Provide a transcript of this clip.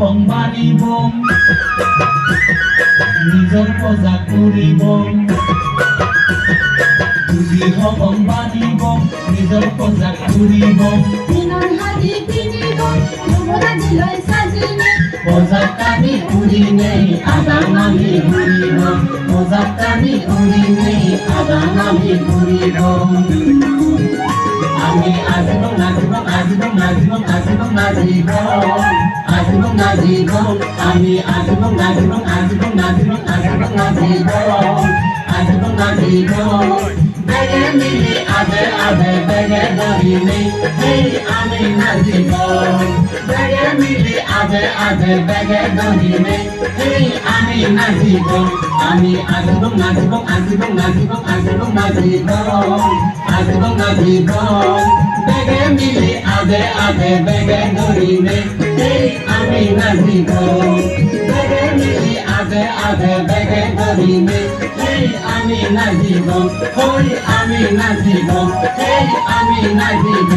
হবং বানিব নিজৰ পূজা কৰিব তুলি হবং বানিব নিজৰ পূজা কৰিব পূজাকাৰী উৰিনে আদান আমি ঘূৰিব পূজাকাৰী উৰিনে আদান আমি ঘূৰিব আমি আজীবন নাচিব আজীবন নাচিব আজীবন নাচিব আজীবন নাচিব আমি আজীবন নাচিব আজীবন নাচিব আজীবন নাচিব আজীবন নাচিব বেগে মিলি আবে আবে বেগে ধরিলে এই আমি নাচিব বেগে মিলি আবে আবে বেগে ধরিলে এই আমি নাচিব আমি আজীবন নাচিব আজীবন নাচিব আজীবন নাচিব আজীবন নাচিব বেগে মিলি আবে আবে বেগে ধরিলে এই আমি নাচিব বেগে মিলি আবে আবে বেগে ধরিলে এই আমি নাচিব ওই আমি নাচিব এই আমি নাচিব